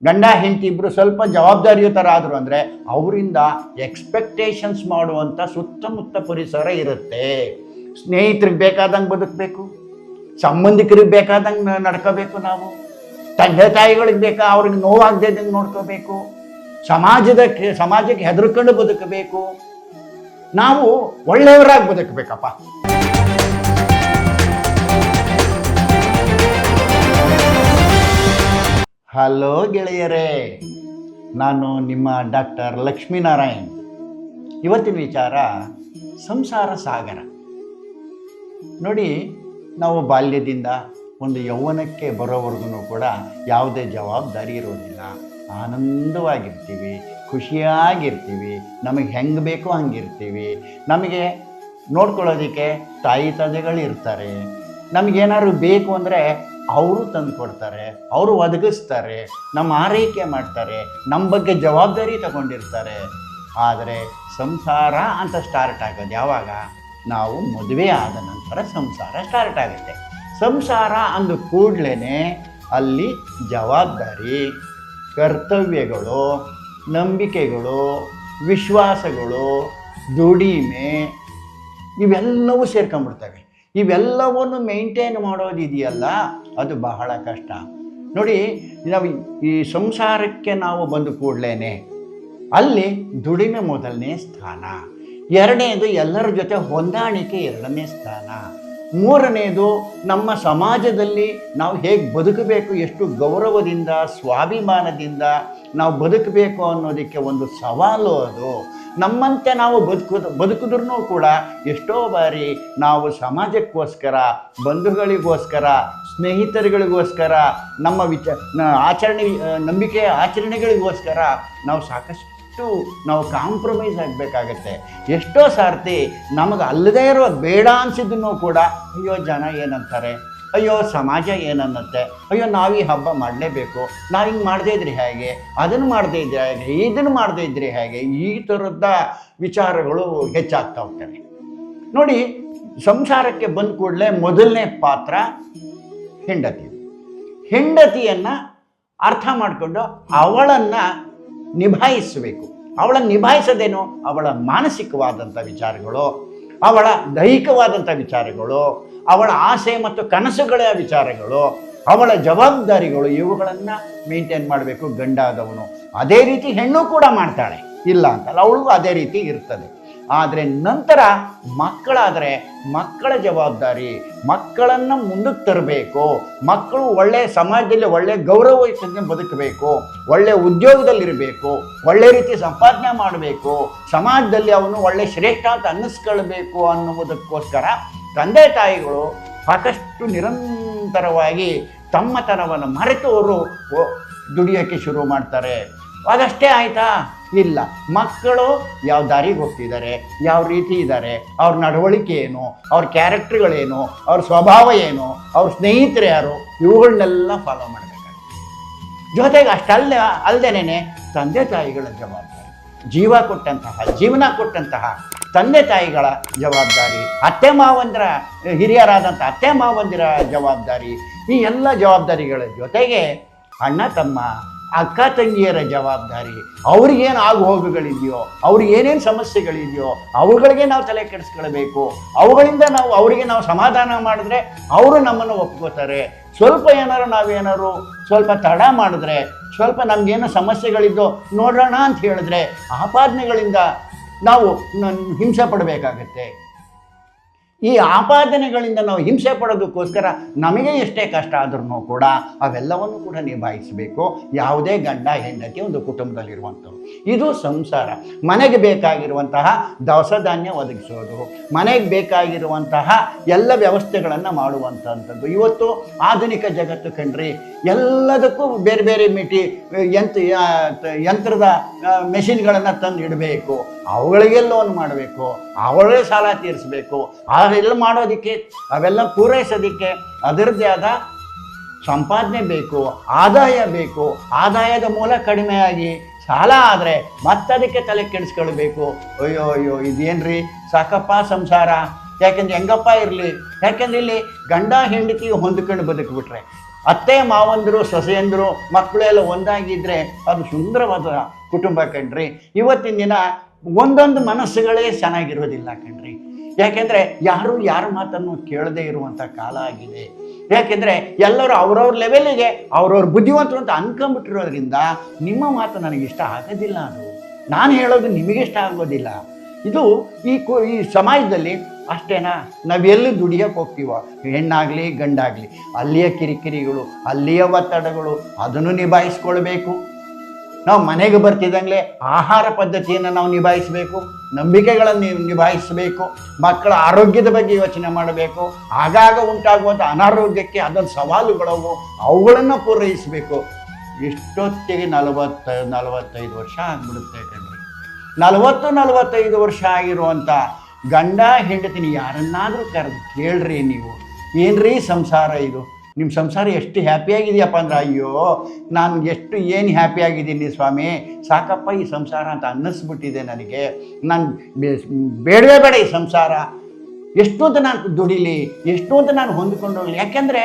ಗಂಡ ಹೆಂಡತಿ ಇಬ್ಬರು ಸ್ವಲ್ಪ ಜವಾಬ್ದಾರಿಯುತರ ಆದರು ಅಂದರೆ ಅವರಿಂದ ಎಕ್ಸ್ಪೆಕ್ಟೇಷನ್ಸ್ ಮಾಡುವಂಥ ಸುತ್ತಮುತ್ತ ಪರಿಸರ ಇರುತ್ತೆ. ಸ್ನೇಹಿತರಿಗೆ ಬೇಕಾದಂಗೆ ಬದುಕಬೇಕು, ಸಂಬಂಧಿಕರಿಗೆ ಬೇಕಾದಂಗೆ ನಡ್ಕೋಬೇಕು, ನಾವು ತಂದೆ ತಾಯಿಗಳಿಗೆ ಅವ್ರಿಗೆ ನೋವಾಗದೇದಂಗೆ ನೋಡ್ಕೋಬೇಕು, ಸಮಾಜಕ್ಕೆ ಹೆದರ್ಕೊಂಡು ಬದುಕಬೇಕು, ನಾವು ಒಳ್ಳೆಯವರಾಗಿ ಬದುಕಬೇಕಪ್ಪ. ಹಲೋ ಗೆಳೆಯರೇ, ನಾನು ನಿಮ್ಮ ಡಾಕ್ಟರ್ ಲಕ್ಷ್ಮೀನಾರಾಯಣ್. ಇವತ್ತಿನ ವಿಚಾರ ಸಂಸಾರ ಸಾಗರ. ನೋಡಿ, ನಾವು ಬಾಲ್ಯದಿಂದ ಒಂದು ಯೌವನಕ್ಕೆ ಬರೋವರೆಗೂ ಕೂಡ ಯಾವುದೇ ಜವಾಬ್ದಾರಿ ಇರೋದಿಲ್ಲ. ಆನಂದವಾಗಿರ್ತೀವಿ, ಖುಷಿಯಾಗಿರ್ತೀವಿ, ನಮಗೆ ಹೆಂಗೆ ಬೇಕೋ ಹಂಗಿರ್ತೀವಿ. ನಮಗೆ ನೋಡ್ಕೊಳ್ಳೋದಕ್ಕೆ ತಾಯಿ ತಂದೆಗಳು ಇರ್ತಾರೆ. ನಮಗೇನಾದ್ರು ಬೇಕು ಅಂದರೆ ಅವರು ತಂದು ಕೊಡ್ತಾರೆ, ಅವರು ಒದಗಿಸ್ತಾರೆ, ನಮ್ಮ ಆರೈಕೆ ಮಾಡ್ತಾರೆ, ನಮ್ಮ ಬಗ್ಗೆ ಜವಾಬ್ದಾರಿ ತಗೊಂಡಿರ್ತಾರೆ. ಆದರೆ ಸಂಸಾರ ಅಂತ ಸ್ಟಾರ್ಟ್ ಆಗೋದು ಯಾವಾಗ? ನಾವು ಮದುವೆ ಆದ ನಂತರ ಸಂಸಾರ ಸ್ಟಾರ್ಟ್ ಆಗುತ್ತೆ. ಸಂಸಾರ ಅಂದ ಕೂಡಲೇ ಅಲ್ಲಿ ಜವಾಬ್ದಾರಿ, ಕರ್ತವ್ಯಗಳು, ನಂಬಿಕೆಗಳು, ವಿಶ್ವಾಸಗಳು, ದುಡಿಮೆ ಇವೆಲ್ಲವೂ ಸೇರ್ಕೊಂಡ್ಬಿಡ್ತವೆ. ಇವೆಲ್ಲವನ್ನು ಮೇಂಟೈನ್ ಮಾಡೋದಿದೆಯಲ್ಲ, ಅದು ಬಹಳ ಕಷ್ಟ. ನೋಡಿ, ನಾವು ಈ ಸಂಸಾರಕ್ಕೆ ನಾವು ಬಂದ ಕೂಡಲೇ ಅಲ್ಲಿ ದುಡಿಮೆ ಮೊದಲನೇ ಸ್ಥಾನ, ಎರಡನೇದು ಎಲ್ಲರ ಜೊತೆ ಹೊಂದಾಣಿಕೆ ಎರಡನೇ ಸ್ಥಾನ, ಮೂರನೇದು ನಮ್ಮ ಸಮಾಜದಲ್ಲಿ ನಾವು ಹೇಗೆ ಬದುಕಬೇಕು, ಎಷ್ಟು ಗೌರವದಿಂದ ಸ್ವಾಭಿಮಾನದಿಂದ ನಾವು ಬದುಕಬೇಕು ಅನ್ನೋದಕ್ಕೆ ಒಂದು ಸವಾಲು. ಅದು ನಮ್ಮಂತೆ ನಾವು ಬದುಕಿದ್ರೂ ಕೂಡ ಎಷ್ಟೋ ಬಾರಿ ನಾವು ಸಮಾಜಕ್ಕೋಸ್ಕರ, ಬಂಧುಗಳಿಗೋಸ್ಕರ, ಸ್ನೇಹಿತರುಗಳಿಗೋಸ್ಕರ, ನಮ್ಮ ನಂಬಿಕೆ ಆಚರಣೆಗಳಿಗೋಸ್ಕರ ನಾವು ಸಾಕಷ್ಟು ಕಾಂಪ್ರಮೈಸ್ ಆಗಬೇಕಾಗತ್ತೆ. ಎಷ್ಟೋ ಸಾರ್ತಿ ನಮಗೆ ಅಲ್ಲದೇ ಇರೋ ಬೇಡ ಅನಿಸಿದ್ದನ್ನು ಕೂಡ ಅಯ್ಯೋ ಜನ ಏನಂತಾರೆ, ಅಯ್ಯೋ ಸಮಾಜ ಏನನ್ನತ್ತೆ, ಅಯ್ಯೋ ನಾವು ಈ ಹಬ್ಬ ಮಾಡಲೇಬೇಕು, ನಾವು ಹಿಂಗೆ ಮಾಡದೇ ಇದ್ರಿ ಹೇಗೆ, ಅದನ್ನು ಮಾಡದೇ ಇದ್ರೆ ಹೇಗೆ, ಇದನ್ನು ಮಾಡದೇ ಇದ್ರಿ ಹೇಗೆ, ಈ ಥರದ ವಿಚಾರಗಳು ಹೆಚ್ಚಾಗ್ತಾ ಹೋಗ್ತವೆ. ನೋಡಿ, ಸಂಸಾರಕ್ಕೆ ಬಂದ ಕೂಡಲೇ ಮೊದಲನೇ ಪಾತ್ರ ಹೆಂಡತಿಯನ್ನು ಅರ್ಥ ಮಾಡಿಕೊಂಡು ಅವಳನ್ನು ನಿಭಾಯಿಸಬೇಕು. ಅವಳನ್ನು ನಿಭಾಯಿಸೋದೇನು? ಅವಳ ಮಾನಸಿಕವಾದಂಥ ವಿಚಾರಗಳು, ಅವಳ ದೈಹಿಕವಾದಂಥ ವಿಚಾರಗಳು, ಅವಳ ಆಸೆ ಮತ್ತು ಕನಸುಗಳ ವಿಚಾರಗಳು, ಅವಳ ಜವಾಬ್ದಾರಿಗಳು, ಇವುಗಳನ್ನು ಮೇಂಟೈನ್ ಮಾಡಬೇಕು ಗಂಡಾದವನು. ಅದೇ ರೀತಿ ಹೆಣ್ಣು ಕೂಡ ಮಾಡ್ತಾಳೆ, ಇಲ್ಲ ಅಂತಲ್ಲ, ಅವಳಿಗೂ ಅದೇ ರೀತಿ ಇರ್ತದೆ. ಆದರೆ ನಂತರ ಮಕ್ಕಳಾದರೆ ಮಕ್ಕಳ ಜವಾಬ್ದಾರಿ, ಮಕ್ಕಳನ್ನು ಮುಂದಕ್ಕೆ ತರಬೇಕು. ಮಕ್ಕಳು ಒಳ್ಳೆಯ ಸಮಾಜದಲ್ಲಿ ಒಳ್ಳೆಯ ಗೌರವದಿಂದ ಬದುಕಬೇಕು, ಒಳ್ಳೆಯ ಉದ್ಯೋಗದಲ್ಲಿರಬೇಕು, ಒಳ್ಳೆ ರೀತಿ ಸಂಪಾದನೆ ಮಾಡಬೇಕು, ಸಮಾಜದಲ್ಲಿ ಅವನು ಒಳ್ಳೆ ಶ್ರೇಷ್ಠ ಅಂತ ಅನ್ನಿಸ್ಕೊಳ್ಬೇಕು ಅನ್ನುವುದಕ್ಕೋಸ್ಕರ ತಂದೆ ತಾಯಿಗಳು ಸಾಕಷ್ಟು ನಿರಂತರವಾಗಿ ತಮ್ಮತನವನ್ನು ಮರೆತು ಅವರು ದುಡಿಯೋಕ್ಕೆ ಶುರು ಮಾಡ್ತಾರೆ. ಅದಷ್ಟೇ ಆಯಿತಾ? ಇಲ್ಲ. ಮಕ್ಕಳು ಯಾವ ದಾರಿಗೆ ಹೋಗ್ತಿದ್ದಾರೆ, ಯಾವ ರೀತಿ ಇದ್ದಾರೆ, ಅವ್ರ ನಡವಳಿಕೆ ಏನು, ಅವ್ರ ಕ್ಯಾರೆಕ್ಟರ್ಗಳೇನು, ಅವ್ರ ಸ್ವಭಾವ ಏನು, ಅವ್ರ ಸ್ನೇಹಿತರು ಯಾರು, ಇವುಗಳನ್ನೆಲ್ಲ ಫಾಲೋ ಮಾಡಬೇಕಾಗುತ್ತೆ. ಜೊತೆಗೆ ಅಲ್ಲದೇನೆ ತಂದೆ ತಾಯಿಗಳ ಜವಾಬ್ದಾರಿ, ಜೀವನ ಕೊಟ್ಟಂತಹ ತಂದೆ ತಾಯಿಗಳ ಜವಾಬ್ದಾರಿ, ಅತ್ತೆ ಮಾವಂದಿರ, ಹಿರಿಯರಾದಂಥ ಅತ್ತೆ ಮಾವಂದಿರ ಜವಾಬ್ದಾರಿ, ಈ ಎಲ್ಲ ಜವಾಬ್ದಾರಿಗಳ ಜೊತೆಗೆ ಅಣ್ಣ ತಮ್ಮ, ಅಕ್ಕ ತಂಗಿಯರ ಜವಾಬ್ದಾರಿ, ಅವ್ರಿಗೇನು ಆಗು ಹೋಗುಗಳಿದೆಯೋ, ಅವ್ರಿಗೆ ಏನೇನು ಸಮಸ್ಯೆಗಳಿದೆಯೋ ಅವುಗಳಿಗೆ ನಾವು ತಲೆ ಕೆಡಿಸ್ಕೊಳ್ಬೇಕು. ಅವುಗಳಿಂದ ಅವರಿಗೆ ನಾವು ಸಮಾಧಾನ ಮಾಡಿದ್ರೆ ಅವರು ನಮ್ಮನ್ನು ಒಪ್ಕೋತಾರೆ. ನಾವೇನಾರು ಸ್ವಲ್ಪ ತಡ ಮಾಡಿದ್ರೆ, ಸ್ವಲ್ಪ ನಮಗೇನೋ ಸಮಸ್ಯೆಗಳಿದ್ದೋ ನೋಡೋಣ ಅಂತ ಹೇಳಿದ್ರೆ ಆಪಾದನೆಗಳಿಂದ ನಾವು ಹಿಂಸೆ ಪಡಬೇಕಾಗತ್ತೆ. ಈ ಆಪಾದನೆಗಳಿಂದ ನಾವು ಹಿಂಸೆ ಪಡೋದಕ್ಕೋಸ್ಕರ ನಮಗೆ ಎಷ್ಟೇ ಕಷ್ಟ ಆದ್ರೂ ಕೂಡ ಅವೆಲ್ಲವನ್ನು ಕೂಡ ನಿಭಾಯಿಸಬೇಕು. ಯಾವುದೇ ಗಂಡ ಹೆಂಡತಿ ಒಂದು ಕುಟುಂಬದಲ್ಲಿರುವಂಥವ್ರು. ಇದು ಸಂಸಾರ. ಮನೆಗೆ ಬೇಕಾಗಿರುವಂತಹ ದವಸ ಧಾನ್ಯ ಒದಗಿಸೋದು, ಮನೆಗೆ ಬೇಕಾಗಿರುವಂತಹ ಎಲ್ಲ ವ್ಯವಸ್ಥೆಗಳನ್ನು ಮಾಡುವಂಥದ್ದು. ಇವತ್ತು ಆಧುನಿಕ ಜಗತ್ತು ಕಣ್ರಿ, ಎಲ್ಲದಕ್ಕೂ ಬೇರೆ ಬೇರೆ ಯಂತ್ರದ ಮೆಷಿನ್ಗಳನ್ನು ತಂದು ಇಡಬೇಕು, ಅವುಗಳಿಗೆ ಲೋನ್ ಮಾಡಬೇಕು, ಅವಳೇ ಸಾಲ ತೀರಿಸಬೇಕು. ಅವೆಲ್ಲ ಮಾಡೋದಕ್ಕೆ, ಅವೆಲ್ಲ ಪೂರೈಸೋದಕ್ಕೆ ಅದರದ್ದೇ ಆದ ಸಂಪಾದನೆ ಬೇಕು, ಆದಾಯ ಬೇಕು. ಆದಾಯದ ಮೂಲ ಕಡಿಮೆಯಾಗಿ ಸಾಲ ಆದರೆ ಮತ್ತದಕ್ಕೆ ತಲೆ ಕೆಡಿಸ್ಕೊಳ್ಬೇಕು. ಅಯ್ಯೋ ಇದೇನ್ರಿ ಸಾಕಪ್ಪ ಸಂಸಾರ, ಯಾಕೆಂದ್ರೆ ಹೆಂಗಪ್ಪ ಇರಲಿ, ಯಾಕೆಂದ್ರೆ ಇಲ್ಲಿ ಗಂಡ ಹೆಂಡತಿ ಹೊಂದ್ಕೊಂಡು ಬದುಕಿಬಿಟ್ರೆ ಅತ್ತೆ ಮಾವಂದರು ಸೊಸೆಯಂದರು ಮಕ್ಕಳು ಎಲ್ಲ ಒಂದಾಗಿದ್ದರೆ ಅದು ಸುಂದರವಾದ ಕುಟುಂಬ ಕಣ್ರಿ. ಇವತ್ತಿನ ದಿನ ಒಂದೊಂದು ಮನಸ್ಸುಗಳೇ ಚೆನ್ನಾಗಿರೋದಿಲ್ಲ ಕಣ್ರಿ. ಯಾಕೆಂದರೆ ಯಾರು ಯಾರ ಮಾತನ್ನು ಕೇಳದೇ ಇರುವಂಥ ಕಾಲ ಆಗಿದೆ. ಯಾಕೆಂದರೆ ಎಲ್ಲರೂ ಅವ್ರವ್ರ ಲೆವೆಲಿಗೆ ಅವ್ರವ್ರ ಬುದ್ಧಿವಂತರು ಅಂತ ಅನ್ಕೊಂಬಿಟ್ಟಿರೋದ್ರಿಂದ ನಿಮ್ಮ ಮಾತು ನನಗಿಷ್ಟ ಆಗೋದಿಲ್ಲ. ಅದು ನಾನು ಹೇಳೋದು ನಿಮಗಿಷ್ಟ ಆಗೋದಿಲ್ಲ. ಇದು ಈ ಸಮಾಜದಲ್ಲಿ ಅಷ್ಟೇನಾ? ನಾವೆಲ್ಲಿ ದುಡಿಯೋಕೆ ಹೋಗ್ತೀವೋ, ಹೆಣ್ಣಾಗಲಿ ಗಂಡಾಗಲಿ, ಅಲ್ಲಿಯ ಕಿರಿಕಿರಿಗಳು, ಅಲ್ಲಿಯ ಒತ್ತಡಗಳು, ಅದನ್ನು ನಿಭಾಯಿಸ್ಕೊಳ್ಬೇಕು. ನಾವು ಮನೆಗೆ ಬರ್ತಿದ್ದಂಗೆ ಆಹಾರ ಪದ್ಧತಿಯನ್ನು ನಾವು ನಿಭಾಯಿಸಬೇಕು, ನಂಬಿಕೆಗಳನ್ನು ನಿಭಾಯಿಸಬೇಕು, ಮಕ್ಕಳ ಆರೋಗ್ಯದ ಬಗ್ಗೆ ಯೋಚನೆ ಮಾಡಬೇಕು. ಆಗಾಗ ಉಂಟಾಗುವಂಥ ಅನಾರೋಗ್ಯಕ್ಕೆ ಅದೊಂದು ಸವಾಲುಗಳವು, ಅವುಗಳನ್ನು ಪೂರೈಸಬೇಕು. ಇಷ್ಟೊತ್ತಿಗೆ 40-45 ವರ್ಷ ಆಗಿಬಿಡುತ್ತೆ ಕಣ್ರಿ. 40-45 ವರ್ಷ ಆಗಿರುವಂಥ ಗಂಡ ಹೆಂಡತಿನ ಯಾರನ್ನಾದರೂ ಕರೆದು ಕೇಳ್ರಿ ನೀವು, ಏನ್ರೀ ಸಂಸಾರ ಇದು? ನಿಮ್ಮ ಸಂಸಾರ ಎಷ್ಟು ಹ್ಯಾಪಿಯಾಗಿದೆಯಪ್ಪ ಅಂದ್ರೆ, ಅಯ್ಯೋ ನಾನು ಏನು ಹ್ಯಾಪಿಯಾಗಿದ್ದೀನಿ ಸ್ವಾಮಿ, ಸಾಕಪ್ಪ ಈ ಸಂಸಾರ ಅಂತ ಅನ್ನಿಸ್ಬಿಟ್ಟಿದೆ ನನಗೆ, ನಾನು ಬೇಡವೇ ಬೇಡ ಈ ಸಂಸಾರ, ಎಷ್ಟು ಅಂತ ನಾನು ದುಡಿಲಿ, ಎಷ್ಟು ಅಂತ ನಾನು ಹೊಂದ್ಕೊಂಡು ಹೋಗಲಿ. ಯಾಕೆಂದರೆ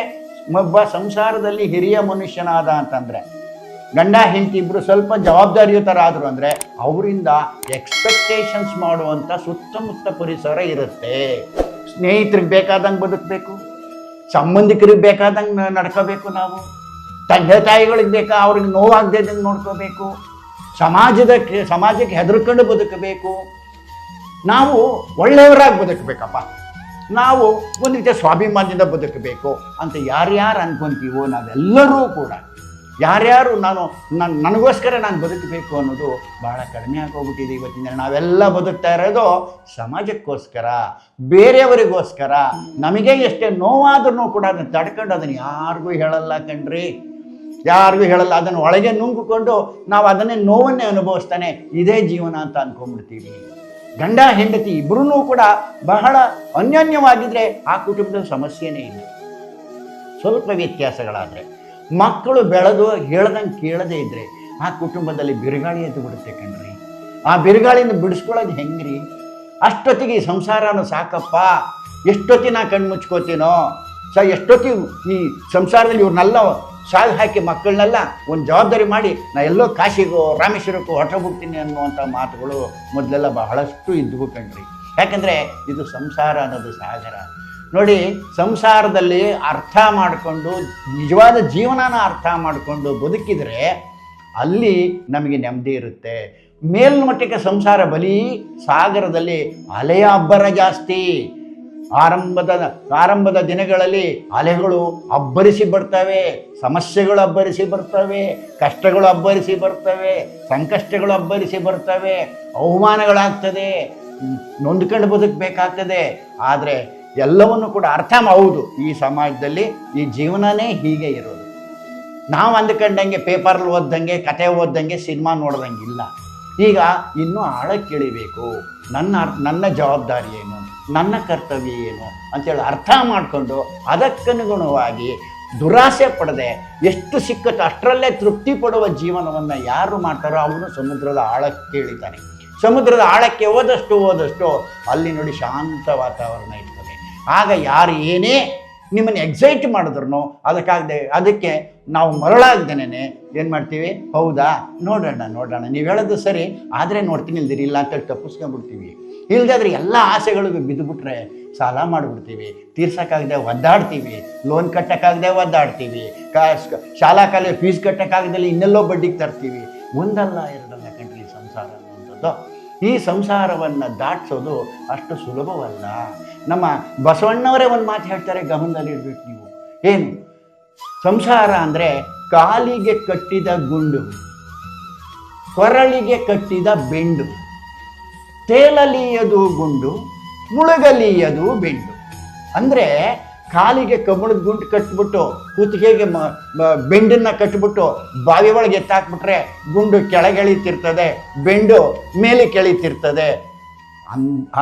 ಒಬ್ಬ ಸಂಸಾರದಲ್ಲಿ ಹಿರಿಯ ಮನುಷ್ಯನಾದ ಅಂತಂದರೆ, ಗಂಡ ಹೆಂಡತಿ ಇಬ್ಬರು ಸ್ವಲ್ಪ ಜವಾಬ್ದಾರಿಯುತರಾದರು ಅಂದರೆ ಅವರಿಂದ ಎಕ್ಸ್ಪೆಕ್ಟೇಷನ್ಸ್ ಮಾಡುವಂಥ ಸುತ್ತಮುತ್ತ ಪರಿಸರ ಇರುತ್ತೆ. ಸ್ನೇಹಿತರಿಗೆ ಬೇಕಾದಂಗೆ ಬದುಕಬೇಕು, ಸಂಬಂಧಿಕರಿಗೆ ಬೇಕಾದಂಗೆ ನಡ್ಕೋಬೇಕು, ನಾವು ತಂದೆ ತಾಯಿಗಳಿಗೆ ಅವ್ರಿಗೆ ನೋವಾಗದೇದಂಗೆ ನೋಡ್ಕೋಬೇಕು, ಸಮಾಜಕ್ಕೆ ಹೆದರ್ಕೊಂಡು ಬದುಕಬೇಕು, ನಾವು ಒಳ್ಳೆಯವರಾಗಿ ಬದುಕಬೇಕಪ್ಪ, ನಾವು ಒಂದು ರೀತಿಯ ಸ್ವಾಭಿಮಾನದಿಂದ ಬದುಕಬೇಕು ಅಂತ ಯಾರ್ಯಾರು ಅನ್ಕೊಂತೀವೋ ನಾವೆಲ್ಲರೂ ಕೂಡ, ಯಾರ್ಯಾರು ನನಗೋಸ್ಕರ ನಾನು ಬದುಕಬೇಕು ಅನ್ನೋದು ಭಾಳ ಕಡಿಮೆ ಆಗೋಗ್ಬಿಟ್ಟಿದೆ ಇವತ್ತಿನ. ನಾವೆಲ್ಲ ಬದುಕ್ತಾ ಇರೋದು ಸಮಾಜಕ್ಕೋಸ್ಕರ, ಬೇರೆಯವರಿಗೋಸ್ಕರ. ನಮಗೆ ಎಷ್ಟೇ ನೋವಾದ್ರೂ ಕೂಡ ಅದನ್ನು ತಡ್ಕೊಂಡು ಅದನ್ನು ಯಾರಿಗೂ ಹೇಳಲ್ಲ ಕಣ್ರಿ, ಯಾರಿಗೂ ಹೇಳಲ್ಲ. ಅದನ್ನು ಒಳಗೆ ನುಂಗಿಕೊಂಡು ನಾವು ಅದನ್ನೇ ನೋವನ್ನೇ ಅನುಭವಿಸ್ತಾನೆ ಇದೇ ಜೀವನ ಅಂತ ಅಂದ್ಕೊಂಡ್ಬಿಡ್ತೀವಿ. ಗಂಡ ಹೆಂಡತಿ ಇಬ್ಬರೂ ಕೂಡ ಬಹಳ ಅನ್ಯೋನ್ಯವಾಗಿದ್ದರೆ ಆ ಕುಟುಂಬದ ಸಮಸ್ಯೆನೇ ಇಲ್ಲ. ಸ್ವಲ್ಪ ವ್ಯತ್ಯಾಸಗಳಾದರೆ, ಮಕ್ಕಳು ಬೆಳೆದು ಹೇಳ್ದಂಗೆ ಕೇಳದೇ ಇದ್ದರೆ ಆ ಕುಟುಂಬದಲ್ಲಿ ಬಿರುಗಾಳಿ ಎದ್ದು ಬಿಡುತ್ತೆ ಕಣ್ರಿ. ಆ ಬಿರುಗಾಳಿನ ಬಿಡಿಸ್ಕೊಳ್ಳೋದು ಹೆಂಗ್ರಿ? ಅಷ್ಟೊತ್ತಿಗೆ ಈ ಸಂಸಾರನೂ ಸಾಕಪ್ಪ, ಎಷ್ಟೊತ್ತಿಗೆ ನಾ ಕಣ್ಣು ಮುಚ್ಕೋತೀನೋ, ಎಷ್ಟೊತ್ತಿಗೆ ಈ ಸಂಸಾರದಲ್ಲಿ ಇವ್ರನ್ನೆಲ್ಲ ಸಾಗಿ ಹಾಕಿ ಮಕ್ಕಳನ್ನೆಲ್ಲ ಒಂದು ಜವಾಬ್ದಾರಿ ಮಾಡಿ ನಾ ಎಲ್ಲೋ ಕಾಶಿಗೋ ರಾಮೇಶ್ವರಕ್ಕೋ ಹೊರಟೋಗ್ಬಿಡ್ತೀನಿ ಅನ್ನುವಂಥ ಮಾತುಗಳು ಮೊದಲೆಲ್ಲ ಬಹಳಷ್ಟು ಇದ್ವು ಕಣ್ರಿ. ಯಾಕಂದರೆ ಇದು ಸಂಸಾರ ಅನ್ನೋದು ಸಾಗರ ನೋಡಿ. ಸಂಸಾರದಲ್ಲಿ ಅರ್ಥ ಮಾಡಿಕೊಂಡು ನಿಜವಾದ ಜೀವನನ ಅರ್ಥ ಮಾಡಿಕೊಂಡು ಬದುಕಿದರೆ ಅಲ್ಲಿ ನಮಗೆ ನೆಮ್ಮದಿ ಇರುತ್ತೆ. ಮೇಲ್ಮಟ್ಟಕ್ಕೆ ಸಂಸಾರ ಬರೀ ಸಾಗರದಲ್ಲಿ ಅಲೆಯ ಅಬ್ಬರ ಜಾಸ್ತಿ. ಆರಂಭದ ದಿನಗಳಲ್ಲಿ ಅಲೆಗಳು ಅಬ್ಬರಿಸಿ ಬರ್ತವೆ, ಸಮಸ್ಯೆಗಳು ಅಬ್ಬರಿಸಿ ಬರ್ತವೆ, ಕಷ್ಟಗಳು ಅಬ್ಬರಿಸಿ ಬರ್ತವೆ, ಸಂಕಷ್ಟಗಳು ಅಬ್ಬರಿಸಿ ಬರ್ತವೆ, ಅವಮಾನಗಳಾಗ್ತದೆ, ನೊಂದ್ಕೊಂಡು ಬದುಕಬೇಕಾಗ್ತದೆ. ಆದರೆ ಎಲ್ಲವನ್ನು ಕೂಡ ಅರ್ಥ ಹೌದು, ಈ ಸಮಾಜದಲ್ಲಿ ಈ ಜೀವನನೇ ಹೀಗೆ ಇರೋದು. ನಾವು ಅಂದ್ಕೊಂಡಂಗೆ ಪೇಪರಲ್ಲಿ ಓದ್ದಂಗೆ, ಕತೆ ಓದ್ದಂಗೆ, ಸಿನಿಮಾ ನೋಡ್ದಂಗಿಲ್ಲ. ಈಗ ಇನ್ನೂ ಆಳಕ್ಕೆ ಇಳಿಬೇಕು. ನನ್ನ ಜವಾಬ್ದಾರಿ ಏನು, ನನ್ನ ಕರ್ತವ್ಯ ಏನು ಅಂತೇಳಿ ಅರ್ಥ ಮಾಡಿಕೊಂಡು ಅದಕ್ಕನುಗುಣವಾಗಿ ದುರಾಸೆ ಪಡದೆ ಎಷ್ಟು ಸಿಕ್ಕತ್ತು ಅಷ್ಟರಲ್ಲೇ ತೃಪ್ತಿ ಪಡುವ ಜೀವನವನ್ನು ಯಾರು ಮಾಡ್ತಾರೋ ಅವನು ಸಮುದ್ರದ ಆಳಕ್ಕೆ ಇಳಿತಾನೆ. ಸಮುದ್ರದ ಆಳಕ್ಕೆ ಹೋದಷ್ಟು ಅಲ್ಲಿ ನೋಡಿ ಶಾಂತ ವಾತಾವರಣ ಇರ್ತದೆ. ಆಗ ಯಾರು ಏನೇ ನಿಮ್ಮನ್ನು ಎಕ್ಸೈಟ್ ಮಾಡಿದ್ರು ಅದಕ್ಕೆ ನಾವು ಮರಳಾಗ್ದೇನೆ ಏನು ಮಾಡ್ತೀವಿ, ಹೌದಾ ನೋಡೋಣ ನೀವು ಹೇಳೋದು ಸರಿ ಆದರೆ ನೋಡ್ತೀನಿ, ಇಲ್ದಿರಿ ಇಲ್ಲ ಅಂತೇಳಿ ತಪ್ಪಿಸ್ಕೊಂಡ್ಬಿಡ್ತೀವಿ. ಇಲ್ಲದಾದ್ರೆ ಎಲ್ಲ ಆಸೆಗಳಿಗೂ ಬಿದ್ದುಬಿಟ್ರೆ ಸಾಲ ಮಾಡಿಬಿಡ್ತೀವಿ, ತೀರ್ಸೋಕ್ಕಾಗದೆ ಒದ್ದಾಡ್ತೀವಿ, ಲೋನ್ ಕಟ್ಟೋಕ್ಕಾಗದೆ ಒದ್ದಾಡ್ತೀವಿ, ಶಾಲಾ ಕಾಲೇಜ್ ಫೀಸ್ ಕಟ್ಟೋಕ್ಕಾಗದಲ್ಲಿ ಇನ್ನೆಲ್ಲೋ ಬಡ್ಡಿಗೆ ತರ್ತೀವಿ. ಒಂದಲ್ಲ ಎರಡಲ್ಲ ಕಣ್ರಿ ಸಂಸಾರ ಅನ್ನುವಂಥದ್ದು. ಈ ಸಂಸಾರವನ್ನು ದಾಟಿಸೋದು ಅಷ್ಟು ಸುಲಭವಲ್ಲ. ನಮ್ಮ ಬಸವಣ್ಣವರೇ ಒಂದು ಮಾತು ಹೇಳ್ತಾರೆ, ಗಮನದಲ್ಲಿರ್ಬೇಕು ನೀವು. ಏನು? ಸಂಸಾರ ಅಂದರೆ ಕಾಲಿಗೆ ಕಟ್ಟಿದ ಗುಂಡು, ಕೊರಳಿಗೆ ಕಟ್ಟಿದ ಬೆಂಡು, ತೇಲಲಿಯದು ಗುಂಡು, ಮುಳುಗಲಿಯದು ಬೆಂಡು. ಅಂದರೆ ಕಾಲಿಗೆ ಕಬ್ಬಣದ ಗುಂಡು ಕಟ್ಬಿಟ್ಟು ಕುತ್ತಿಗೆಗೆ ಬೆಂಡನ್ನು ಕಟ್ಬಿಟ್ಟು ಬಾವಿ ಒಳಗೆ ಎತ್ತಾಕ್ಬಿಟ್ರೆ ಗುಂಡು ಕೆಳಗೆಳೀತಿರ್ತದೆ, ಬೆಂಡು ಮೇಲೆ ಕೆಳೀತಿರ್ತದೆ.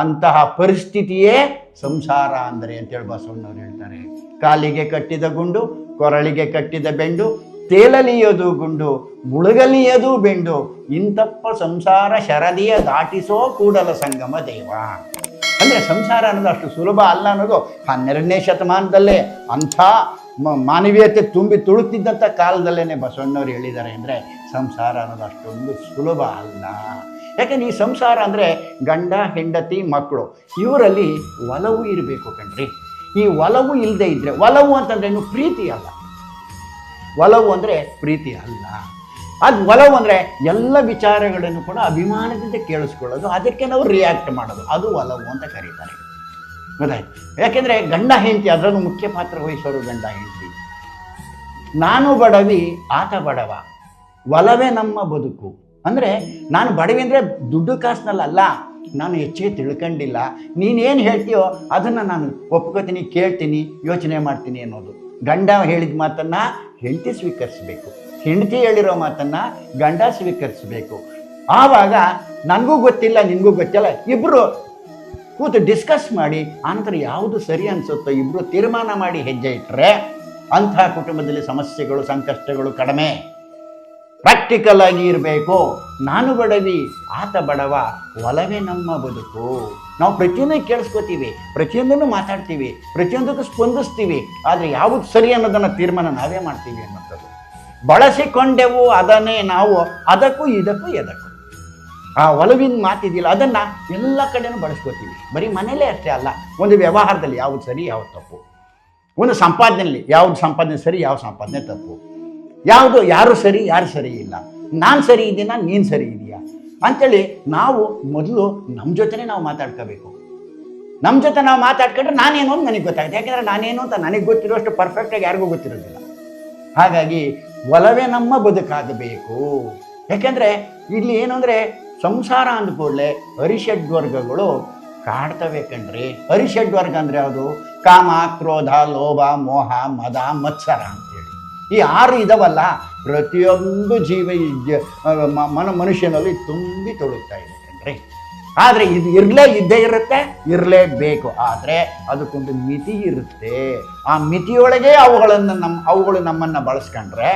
ಅಂತಹ ಪರಿಸ್ಥಿತಿಯೇ ಸಂಸಾರ ಅಂದರೆ ಅಂತೇಳಿ ಬಸವಣ್ಣವ್ರು ಹೇಳ್ತಾರೆ. ಕಾಲಿಗೆ ಕಟ್ಟಿದ ಗುಂಡು, ಕೊರಳಿಗೆ ಕಟ್ಟಿದ ಬೆಂಡು, ತೇಲಲಿಯದು ಗುಂಡು, ಮುಳುಗಲಿಯದು ಬೆಂಡು, ಇಂತಪ್ಪ ಸಂಸಾರ ಶರದಿಯ ದಾಟಿಸೋ ಕೂಡಲ ಸಂಗಮ ದೇವ. ಅಂದರೆ ಸಂಸಾರ ಅನ್ನೋದು ಅಷ್ಟು ಸುಲಭ ಅಲ್ಲ ಅನ್ನೋದು 12ನೇ ಶತಮಾನದಲ್ಲೇ ಅಂಥ ಮಾನವೀಯತೆ ತುಂಬಿ ತುಳುಕ್ತಿದ್ದಂಥ ಕಾಲದಲ್ಲೇ ಬಸವಣ್ಣವ್ರು ಹೇಳಿದ್ದಾರೆ ಅಂದರೆ ಸಂಸಾರ ಅನ್ನೋದು ಅಷ್ಟೊಂದು ಸುಲಭ ಅಲ್ಲ. ಯಾಕೆಂದ್ರೆ ಈ ಸಂಸಾರ ಅಂದರೆ ಗಂಡ ಹೆಂಡತಿ ಮಕ್ಕಳು ಇವರಲ್ಲಿ ಒಲವು ಇರಬೇಕು ಕಣ್ರಿ. ಈ ಒಲವು ಇಲ್ಲದೆ ಇದ್ದರೆ, ಒಲವು ಅಂತಂದ್ರೆ ಏನು? ಪ್ರೀತಿ ಅಲ್ಲ. ಒಲವು ಅಂದರೆ ಪ್ರೀತಿ ಅಲ್ಲ. ಅದು ಒಲವು ಅಂದರೆ ಎಲ್ಲ ವಿಚಾರಗಳನ್ನು ಕೂಡ ಅಭಿಮಾನದಿಂದ ಕೇಳಿಸ್ಕೊಳ್ಳೋದು, ಅದಕ್ಕೆ ನಾವು ರಿಯಾಕ್ಟ್ ಮಾಡೋದು, ಅದು ಒಲವು ಅಂತ ಕರೀತಾರೆ. ಗೊತ್ತಾಯ್ತು? ಯಾಕೆಂದರೆ ಗಂಡ ಹೆಂಡತಿ ಅದರಲ್ಲೂ ಮುಖ್ಯ ಪಾತ್ರ ವಹಿಸೋರು ಗಂಡ ಹೆಂಡತಿ. ನಾನು ಬಡವಿ ಆತ ಬಡವ, ಒಲವೇ ನಮ್ಮ ಬದುಕು. ಅಂದರೆ ನಾನು ಬಡವಿ ಅಂದರೆ ದುಡ್ಡು ಕಾಸಿನಲ್ಲ, ನಾನು ಹೆಚ್ಚಿಗೆ ತಿಳ್ಕೊಂಡಿಲ್ಲ, ನೀನೇನು ಹೇಳ್ತೀಯೋ ಅದನ್ನು ನಾನು ಒಪ್ಕೋತೀನಿ, ಕೇಳ್ತೀನಿ, ಯೋಚನೆ ಮಾಡ್ತೀನಿ ಅನ್ನೋದು. ಗಂಡ ಹೇಳಿದ ಮಾತನ್ನು ಹೆಂಡತಿ ಸ್ವೀಕರಿಸಬೇಕು, ಹೆಂಡತಿ ಹೇಳಿರೋ ಮಾತನ್ನು ಗಂಡ ಸ್ವೀಕರಿಸಬೇಕು. ಆವಾಗ ನನಗೂ ಗೊತ್ತಿಲ್ಲ ನಿನಗೂ ಗೊತ್ತಿಲ್ಲ, ಇಬ್ಬರು ಕೂತು ಡಿಸ್ಕಸ್ ಮಾಡಿ ಆನಂತರ ಯಾವುದು ಸರಿ ಅನಿಸುತ್ತೋ ಇಬ್ಬರು ತೀರ್ಮಾನ ಮಾಡಿ ಹೆಜ್ಜೆ ಇಟ್ಟರೆ ಅಂಥ ಕುಟುಂಬದಲ್ಲಿ ಸಮಸ್ಯೆಗಳು ಸಂಕಷ್ಟಗಳು ಕಡಿಮೆ. ಪ್ರಾಕ್ಟಿಕಲ್ ಆಗಿ ಇರಬೇಕು. ನಾನು ಬಡವಿ ಆತ ಬಡವ, ಒಲವೇ ನಮ್ಮ ಬದುಕು. ನಾವು ಪ್ರತಿಯೊಂದನ್ನು ಕೇಳಿಸ್ಕೋತೀವಿ, ಪ್ರತಿಯೊಂದನ್ನು ಮಾತಾಡ್ತೀವಿ, ಪ್ರತಿಯೊಂದಕ್ಕೂ ಸ್ಪಂದಿಸ್ತೀವಿ, ಆದರೆ ಯಾವುದು ಸರಿ ಅನ್ನೋದನ್ನು ತೀರ್ಮಾನ ನಾವೇ ಮಾಡ್ತೀವಿ ಅನ್ನೋಂಥದ್ದು. ಬಳಸಿಕೊಂಡೆವು ಅದನ್ನೇ ನಾವು, ಅದಕ್ಕೂ ಇದಕ್ಕೂ ಎದಕ್ಕೂ ಆ ಒಲವಿನ ಮಾತಿದೆಯಲ್ಲ ಅದನ್ನು ಎಲ್ಲ ಕಡೆನೂ ಬಳಸ್ಕೋತೀವಿ. ಬರೀ ಮನೇಲೇ ಅಷ್ಟೇ ಅಲ್ಲ, ಒಂದು ವ್ಯವಹಾರದಲ್ಲಿ ಯಾವುದು ಸರಿ ಯಾವುದು ತಪ್ಪು, ಒಂದು ಸಂಪಾದನೆಯಲ್ಲಿ ಯಾವುದು ಸಂಪಾದನೆ ಸರಿ ಯಾವ ಸಂಪಾದನೆ ತಪ್ಪು, ಯಾರು ಸರಿ ಯಾರು ಸರಿ ಇಲ್ಲ, ನಾನು ಸರಿ ಇದ್ದೀನಾ ನೀನು ಸರಿ ಇದೆಯಾ ಅಂಥೇಳಿ ನಾವು ಮೊದಲು ನಮ್ಮ ಜೊತೆನೇ ನಾವು ಮಾತಾಡ್ಕೋಬೇಕು. ನಮ್ಮ ಜೊತೆ ನಾವು ಮಾತಾಡ್ಕೊಂಡ್ರೆ ನಾನೇನು ಅಂತ ನನಗೆ ಗೊತ್ತಾಗುತ್ತೆ. ಯಾಕೆಂದರೆ ನಾನೇನು ಅಂತ ನನಗೆ ಗೊತ್ತಿರೋಷ್ಟು ಪರ್ಫೆಕ್ಟಾಗಿ ಯಾರಿಗೂ ಗೊತ್ತಿರೋದಿಲ್ಲ. ಹಾಗಾಗಿ ಒಲವೇ ನಮ್ಮ ಬದುಕಾಗಬೇಕು. ಯಾಕೆಂದರೆ ಇಲ್ಲಿ ಏನು ಅಂದರೆ ಸಂಸಾರ ಅಂದ ಕೂಡಲೇ ಅರಿಷಡ್ವರ್ಗಗಳು ಕಾಡ್ತವೆ ಕಣ್ರಿ. ಅರಿಷಡ್ವರ್ಗ ಅಂದರೆ ಯಾವುದು? ಕಾಮ, ಕ್ರೋಧ, ಲೋಭ, ಮೋಹ, ಮದ, ಮತ್ಸರ ಅಂತೇಳಿ ಈ 6 ಇದಾವಲ್ಲ, ಪ್ರತಿಯೊಂದು ಮನುಷ್ಯನಲ್ಲಿ ತುಂಬಿ ತೊಳುತ್ತಾ ಇದೆ ಕಣ್ರಿ. ಆದರೆ ಇದು ಇದ್ದೇ ಇರುತ್ತೆ, ಇರಲೇಬೇಕು. ಆದರೆ ಅದಕ್ಕೊಂದು ಮಿತಿ ಇರುತ್ತೆ. ಆ ಮಿತಿಯೊಳಗೆ ಅವುಗಳು ನಮ್ಮನ್ನು ಬಳಸ್ಕೊಂಡ್ರೆ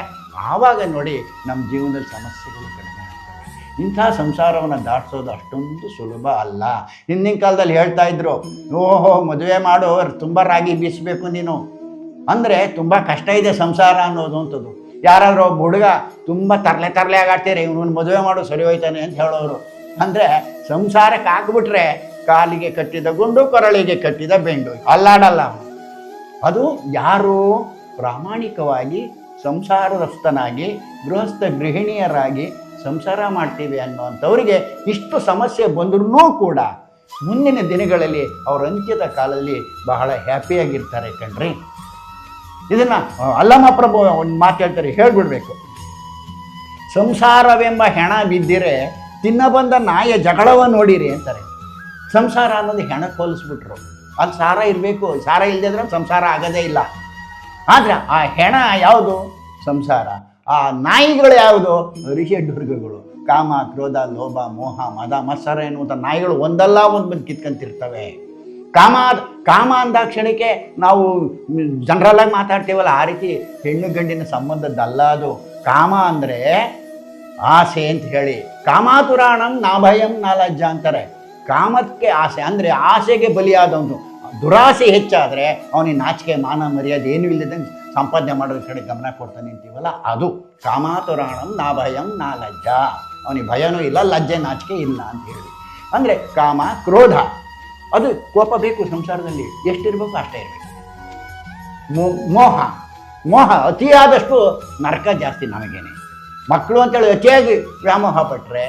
ಆವಾಗ ನೋಡಿ ನಮ್ಮ ಜೀವನದಲ್ಲಿ ಸಮಸ್ಯೆಗಳು ಕಡಿಮೆ ಆಗ್ತವೆ. ಇಂಥ ಸಂಸಾರವನ್ನು ದಾಟಿಸೋದು ಅಷ್ಟೊಂದು ಸುಲಭ ಅಲ್ಲ. ಹಿಂದಿನ ಕಾಲದಲ್ಲಿ ಹೇಳ್ತಾ ಇದ್ರು, ಓಹೋ ಮದುವೆ ಮಾಡೋ ತುಂಬ ರಾಗಿ ಬೀಸಬೇಕು ನೀನು ಅಂದರೆ ತುಂಬ ಕಷ್ಟ ಇದೆ ಸಂಸಾರ ಅನ್ನೋದು ಅಂಥದ್ದು. ಯಾರಾದರೂ ಒಬ್ಬ ಹುಡುಗ ತುಂಬ ತರಲೆ ಆಗಾಡ್ತೀರಿ, ಇವನು ಮದುವೆ ಮಾಡು ಸರಿ ಹೋಯ್ತಾನೆ ಅಂತ ಹೇಳೋರು. ಅಂದರೆ ಸಂಸಾರಕ್ಕೆ ಹಾಕ್ಬಿಟ್ರೆ ಕಾಲಿಗೆ ಕಟ್ಟಿದ ಗುಂಡು ಕೊರಳಿಗೆ ಕಟ್ಟಿದ ಬೆಂಡು, ಅಲ್ಲಾಡಲ್ಲ. ಅದು ಯಾರು ಪ್ರಾಮಾಣಿಕವಾಗಿ ಸಂಸಾರಸ್ಥನಾಗಿ ಗೃಹಸ್ಥ ಗೃಹಿಣಿಯರಾಗಿ ಸಂಸಾರ ಮಾಡ್ತೀವಿ ಅನ್ನೋವಂಥವ್ರಿಗೆ ಇಷ್ಟು ಸಮಸ್ಯೆ ಬಂದ್ರೂ ಕೂಡ ಮುಂದಿನ ದಿನಗಳಲ್ಲಿ ಅವರ ಅಂತ್ಯದ ಕಾಲದಲ್ಲಿ ಬಹಳ ಹ್ಯಾಪಿಯಾಗಿರ್ತಾರೆ ಕಣ್ರಿ. ಇದನ್ನು ಅಲ್ಲಮ ಪ್ರಭು ಒಂದು ಮಾತು ಹೇಳ್ತಾರೆ, ಹೇಳ್ಬಿಡ್ಬೇಕು. ಸಂಸಾರವೆಂಬ ಹೆಣ ಬಿದ್ದಿರೆ ತಿನ್ನ ಬಂದ ನಾಯ ಜಗಳವ ನೋಡಿರಿ ಅಂತಾರೆ. ಸಂಸಾರ ಅನ್ನೋದು ಹೆಣಕ್ಕೆ ಹೋಲಿಸ್ಬಿಟ್ರು. ಅಲ್ಲಿ ಸಾರ ಇರಬೇಕು, ಸಾರ ಇಲ್ಲದಿದ್ರೆ ಸಂಸಾರ ಆಗೋದೇ ಇಲ್ಲ. ಆದರೆ ಆ ಹೆಣ ಯಾವುದು? ಸಂಸಾರ. ಆ ನಾಯಿಗಳು ಯಾವುದು? ಋಷಡ್ವರ್ಗಗಳು. ಕಾಮ, ಕ್ರೋಧ, ಲೋಭ, ಮೋಹ, ಮದ, ಮತ್ಸರ ಎನ್ನುವಂಥ ನಾಯಿಗಳು ಒಂದಲ್ಲ ಒಂದು ಬಂದು ಕಿತ್ಕೊಂತಿರ್ತವೆ. ಕಾಮ ಅಂದಾಕ್ಷಣಕ್ಕೆ ನಾವು ಜನರಲ್ಲಾಗಿ ಮಾತಾಡ್ತೀವಲ್ಲ, ಆ ರೀತಿ ಹೆಣ್ಣು ಗಂಡಿನ ಸಂಬಂಧದ್ದಲ್ಲ ಅದು. ಕಾಮ ಅಂದರೆ ಆಸೆ ಅಂತ ಹೇಳಿ, ಕಾಮಾತುರಾಣಂ ನಾಭಯಂ ನಾಲಜ್ಜ ಅಂತಾರೆ. ಕಾಮಕ್ಕೆ ಆಸೆ ಅಂದರೆ ಆಸೆಗೆ ಬಲಿಯಾದವನು. ದುರಾಸೆ ಹೆಚ್ಚಾದರೆ ಅವನಿಗೆ ನಾಚಿಕೆ ಮಾನ ಮರ್ಯಾದೆ ಏನೂ ಇಲ್ಲದಂಗೆ ಸಂಪಾದನೆ ಮಾಡೋದ್ರ ಕಡೆ ಗಮನ ಕೊಡ್ತಾನೆ ಅಂತೀವಲ್ಲ, ಅದು ಕಾಮಾತುರಾಣಂ ನಾಭಯಂ ನಾಲಜ್ಜ. ಅವನಿಗೆ ಭಯನೂ ಇಲ್ಲ, ಲಜ್ಜೆ ನಾಚಿಕೆ ಇಲ್ಲ ಅಂತ ಹೇಳಿ. ಅಂದರೆ ಕಾಮ, ಕ್ರೋಧ, ಅದು ಕೋಪ ಬೇಕು ಸಂಸಾರದಲ್ಲಿ, ಎಷ್ಟಿರಬೇಕು ಅಷ್ಟೇ ಇರಬೇಕು. ಮೋಹ ಅತಿಯಾದಷ್ಟು ನರಕ ಜಾಸ್ತಿ ನಮಗೇನೆ. ಮಕ್ಕಳು ಅಂತೇಳಿ ಅತಿಯಾಗಿ ವ್ಯಾಮೋಹ ಪಟ್ಟರೆ,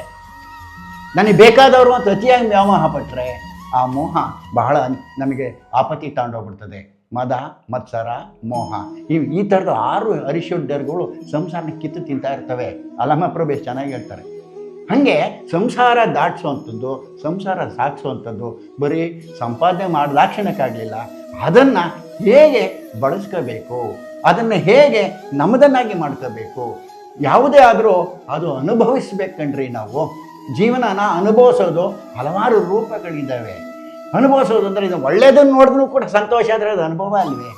ನನಗೆ ಬೇಕಾದವರು ಅಂತ ಅತಿಯಾಗಿ ವ್ಯಾಮೋಹ ಪಟ್ಟರೆ ಆ ಮೋಹ ಬಹಳ ನಮಗೆ ಆಪತ್ತಿ ತಗೊಂಡೋಗ್ಬಿಡ್ತದೆ. ಮದ, ಮತ್ಸರ, ಮೋಹ, ಈ ಥರದ 6 ಅರಿಷಡ್ವರ್ಗಗಳು ಸಂಸಾರನ ಕಿತ್ತು ತಿಂತಾ ಇರ್ತವೆ. ಅಲ್ಲಮ ಪ್ರಭು ಚೆನ್ನಾಗಿ ಹೇಳ್ತಾರೆ. ಹಾಗೆ ಸಂಸಾರ ದಾಟಿಸುವಂಥದ್ದು, ಸಂಸಾರ ಸಾಗಿಸುವಂಥದ್ದು ಬರೀ ಸಂಪಾದನೆ ಮಾಡಿದಾಕ್ಷಣಕ್ಕಾಗಲಿಲ್ಲ. ಅದನ್ನು ಹೇಗೆ ಬಳಸ್ಕೋಬೇಕು, ಅದನ್ನು ಹೇಗೆ ನಮ್ಮದನ್ನಾಗಿ ಮಾಡ್ಕೋಬೇಕು. ಯಾವುದೇ ಆದರೂ ಅದು ಅನುಭವಿಸ್ಬೇಕಂಡ್ರಿ. ನಾವು ಜೀವನನ ಅನುಭವಿಸೋದು ಹಲವಾರು ರೂಪಗಳಿದ್ದಾವೆ. ಅನುಭವಿಸೋದು ಅಂದರೆ ಇದು ಒಳ್ಳೆಯದನ್ನು ನೋಡಿದ್ರೂ ಕೂಡ ಸಂತೋಷ ಆದರೆ ಅದು ಅನುಭವ ಅಲ್ವೇ?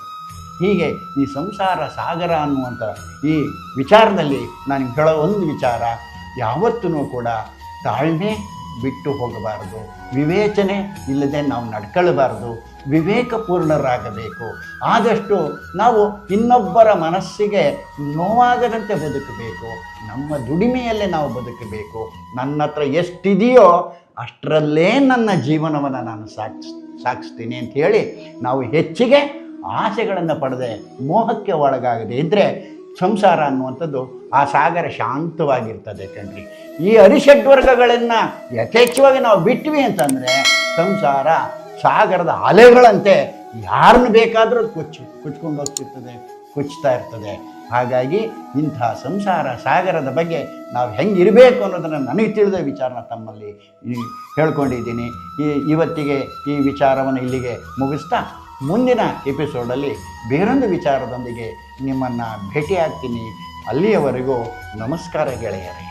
ಹೀಗೆ ಈ ಸಂಸಾರ ಸಾಗರ ಅನ್ನುವಂಥ ಈ ವಿಚಾರದಲ್ಲಿ ನಾನು ಹೇಳೋ ಒಂದು ವಿಚಾರ, ಯಾವತ್ತೂ ಕೂಡ ತಾಳ್ಮೆ, ಬಿಟ್ಟು ಹೋಗಬಾರದು, ವಿವೇಚನೆ ಇಲ್ಲದೆ ನಾವು ನಡ್ಕೊಳ್ಬಾರ್ದು, ವಿವೇಕಪೂರ್ಣರಾಗಬೇಕು. ಆದಷ್ಟು ನಾವು ಇನ್ನೊಬ್ಬರ ಮನಸ್ಸಿಗೆ ನೋವಾಗದಂತೆ ಬದುಕಬೇಕು, ನಮ್ಮ ದುಡಿಮೆಯಲ್ಲೇ ನಾವು ಬದುಕಬೇಕು. ನನ್ನ ಹತ್ರ ಎಷ್ಟಿದೆಯೋ ಅಷ್ಟರಲ್ಲೇ ನನ್ನ ಜೀವನವನ್ನು ನಾನು ಸಾಗಿಸ್ತೀನಿ ಅಂಥೇಳಿ ನಾವು ಹೆಚ್ಚಿಗೆ ಆಸೆಗಳನ್ನು ಪಡೆದೆ ಮೋಹಕ್ಕೆ ಒಳಗಾಗದೆ ಇದ್ದರೆ ಸಂಸಾರ ಅನ್ನುವಂಥದ್ದು ಆ ಸಾಗರ ಶಾಂತವಾಗಿರ್ತದೆ ಕಣ್ರಿ. ಈ ಅರಿಷಡ್ವರ್ಗಗಳನ್ನು ಯಥೇಚ್ಛವಾಗಿ ನಾವು ಬಿಟ್ವಿ ಅಂತಂದರೆ ಸಂಸಾರ ಸಾಗರದ ಅಲೆಗಳಂತೆ ಯಾರನ್ನು ಬೇಕಾದರೂ ಕುಚ್ಕೊಂಡು ಹೋಗ್ತಿರ್ತದೆ, ಕುಚ್ತಾ ಇರ್ತದೆ. ಹಾಗಾಗಿ ಇಂತಹ ಸಂಸಾರ ಸಾಗರದ ಬಗ್ಗೆ ನಾವು ಹೆಂಗಿರಬೇಕು ಅನ್ನೋದನ್ನು ನನಗೆ ತಿಳಿದ ವಿಚಾರನ ತಮ್ಮಲ್ಲಿ ಹೇಳ್ಕೊಂಡಿದ್ದೀನಿ. ಇವತ್ತಿಗೆ ಈ ವಿಚಾರವನ್ನು ಇಲ್ಲಿಗೆ ಮುಗಿಸ್ತಾ ಮುಂದಿನ ಎಪಿಸೋಡಲ್ಲಿ ಬೇರೊಂದು ವಿಚಾರದೊಂದಿಗೆ ನಿಮ್ಮನ್ನು ಭೇಟಿಯಾಗ್ತೀನಿ. ಅಲ್ಲಿಯವರೆಗೂ ನಮಸ್ಕಾರ ಗೆಳೆಯರೇ.